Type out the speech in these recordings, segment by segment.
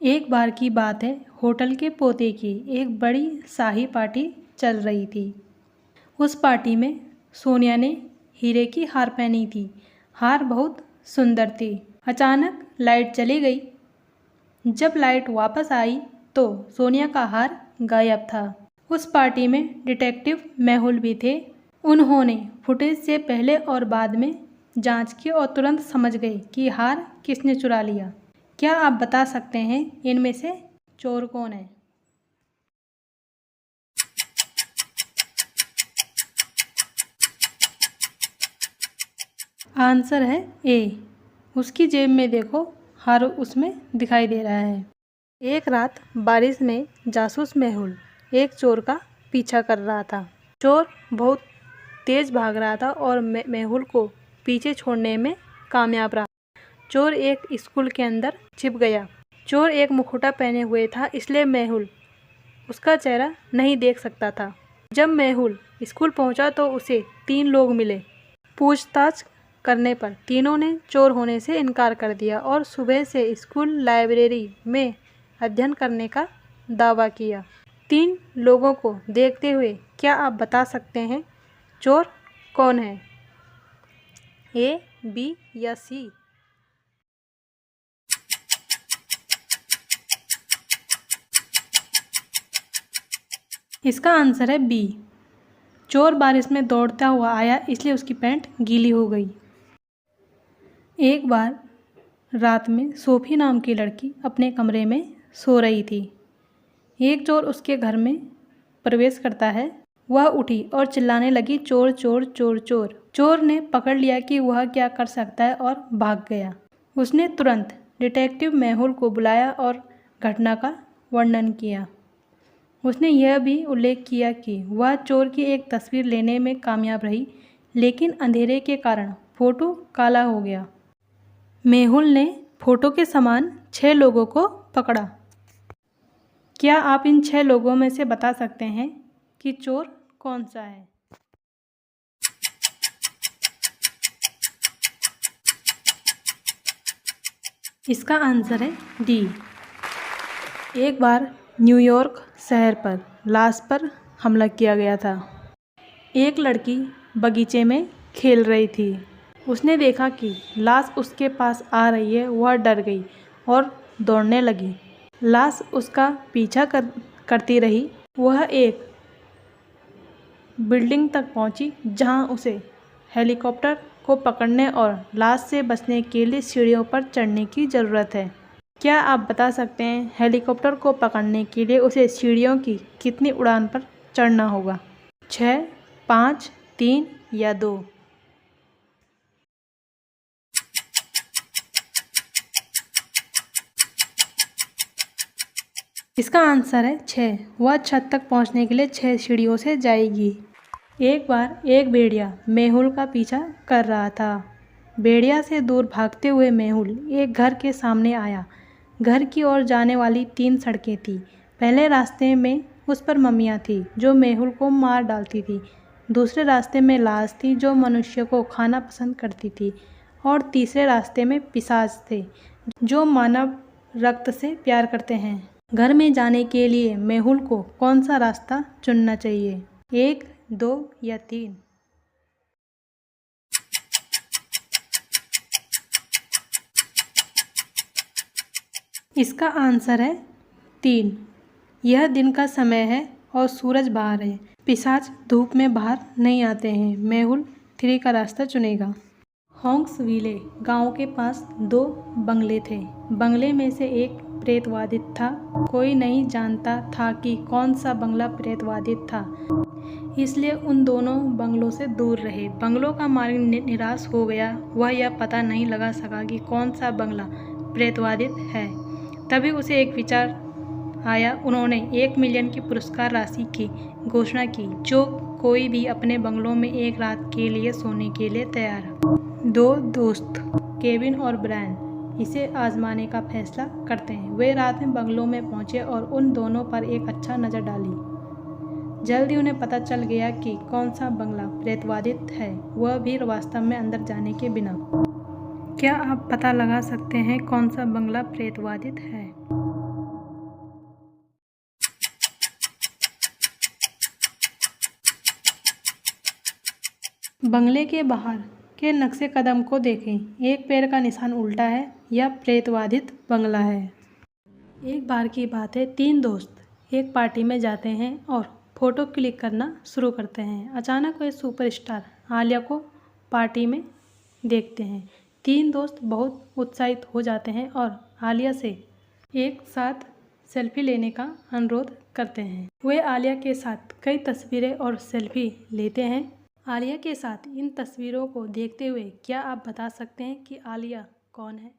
एक बार की बात है, होटल के पोते की एक बड़ी शाही पार्टी चल रही थी। उस पार्टी में सोनिया ने हीरे की हार पहनी थी। हार बहुत सुंदर थी। अचानक लाइट चली गई। जब लाइट वापस आई तो सोनिया का हार गायब था। उस पार्टी में डिटेक्टिव मेहुल भी थे। उन्होंने फुटेज से पहले और बाद में जांच की और तुरंत समझ गए कि हार किसने चुरा लिया। क्या आप बता सकते हैं इनमें से चोर कौन है? आंसर है ए। उसकी जेब में देखो, हार उसमें दिखाई दे रहा है। एक रात बारिश में जासूस मेहुल एक चोर का पीछा कर रहा था। चोर बहुत तेज भाग रहा था और मेहुल को पीछे छोड़ने में कामयाब रहा। चोर एक स्कूल के अंदर छिप गया। चोर एक मुखौटा पहने हुए था, इसलिए मेहुल उसका चेहरा नहीं देख सकता था। जब मेहुल स्कूल पहुंचा तो उसे 3 लोग मिले। पूछताछ करने पर तीनों ने चोर होने से इनकार कर दिया और सुबह से स्कूल लाइब्रेरी में अध्ययन करने का दावा किया। 3 लोगों को देखते हुए क्या आप बता सकते हैं चोर कौन है? ए, बी या सी? इसका आंसर है बी। चोर बारिश में दौड़ता हुआ आया, इसलिए उसकी पैंट गीली हो गई। एक बार रात में सोफी नाम की लड़की अपने कमरे में सो रही थी। एक चोर उसके घर में प्रवेश करता है। वह उठी और चिल्लाने लगी, चोर चोर चोर चोर। चोर ने पकड़ लिया कि वह क्या कर सकता है और भाग गया। उसने तुरंत डिटेक्टिव मेहुल को बुलाया और घटना का वर्णन किया। उसने यह भी उल्लेख किया कि वह चोर की एक तस्वीर लेने में कामयाब रही, लेकिन अंधेरे के कारण फोटो काला हो गया। मेहुल ने फोटो के समान 6 लोगों को पकड़ा। क्या आप इन 6 लोगों में से बता सकते हैं कि चोर कौन सा है? इसका आंसर है डी। एक बार न्यूयॉर्क शहर पर लाश पर हमला किया गया था। एक लड़की बगीचे में खेल रही थी। उसने देखा कि लाश उसके पास आ रही है। वह डर गई और दौड़ने लगी। लाश उसका पीछा करती रही। वह एक बिल्डिंग तक पहुंची, जहां उसे हेलीकॉप्टर को पकड़ने और लाश से बचने के लिए सीढ़ियों पर चढ़ने की ज़रूरत है। क्या आप बता सकते हैं हेलीकॉप्टर को पकड़ने के लिए उसे सीढ़ियों की कितनी उड़ान पर चढ़ना होगा? 6, 5, 3 या 2? इसका आंसर है 6। वह छत तक पहुंचने के लिए 6 सीढ़ियों से जाएगी। एक बार एक भेड़िया मेहुल का पीछा कर रहा था। भेड़िया से दूर भागते हुए मेहुल एक घर के सामने आया। घर की ओर जाने वाली 3 सड़कें थीं। पहले रास्ते में उस पर मम्मियाँ थीं जो मेहुल को मार डालती थी। दूसरे रास्ते में लाश थी जो मनुष्य को खाना पसंद करती थी। और तीसरे रास्ते में पिशाच थे जो मानव रक्त से प्यार करते हैं। घर में जाने के लिए मेहुल को कौन सा रास्ता चुनना चाहिए? 1, 2 या 3? इसका आंसर है 3। यह दिन का समय है और सूरज बाहर है। पिशाच धूप में बाहर नहीं आते हैं। मेहुल 3 का रास्ता चुनेगा। होंक्सविले गांव के पास 2 बंगले थे। बंगले में से एक प्रेतवादित था। कोई नहीं जानता था कि कौन सा बंगला प्रेतवादित था, इसलिए उन दोनों बंगलों से दूर रहे। बंगलों का मालिक निराश हो गया। वह यह पता नहीं लगा सका कि कौन सा बंगला प्रेतवादित है। तभी उसे एक विचार आया। उन्होंने 1 मिलियन की पुरस्कार राशि की घोषणा की, जो कोई भी अपने बंगलों में एक रात के लिए सोने के लिए तैयार है। 2 दोस्त केविन और ब्रायन इसे आजमाने का फैसला करते हैं। वे रात में बंगलों में पहुंचे और उन दोनों पर एक अच्छा नज़र डाली। जल्दी उन्हें पता चल गया कि कौन सा बंगला प्रेतवादित है, वह भी वास्तव में अंदर जाने के बिना। क्या आप पता लगा सकते हैं कौन सा बंगला प्रेतवादित है? बंगले के बाहर के नक्शे कदम को देखें। एक पैर का निशान उल्टा है। यह प्रेतवाधित बंगला है। एक बार की बात है, 3 दोस्त एक पार्टी में जाते हैं और फोटो क्लिक करना शुरू करते हैं। अचानक वे सुपरस्टार आलिया को पार्टी में देखते हैं। 3 दोस्त बहुत उत्साहित हो जाते हैं और आलिया से एक साथ सेल्फी लेने का अनुरोध करते हैं। वे आलिया के साथ कई तस्वीरें और सेल्फी लेते हैं। आलिया के साथ इन तस्वीरों को देखते हुए क्या आप बता सकते हैं कि आलिया कौन है?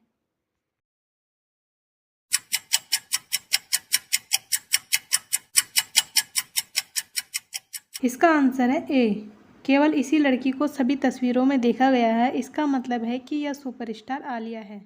इसका आंसर है ए। केवल इसी लड़की को सभी तस्वीरों में देखा गया है। इसका मतलब है कि यह सुपरस्टार आलिया है।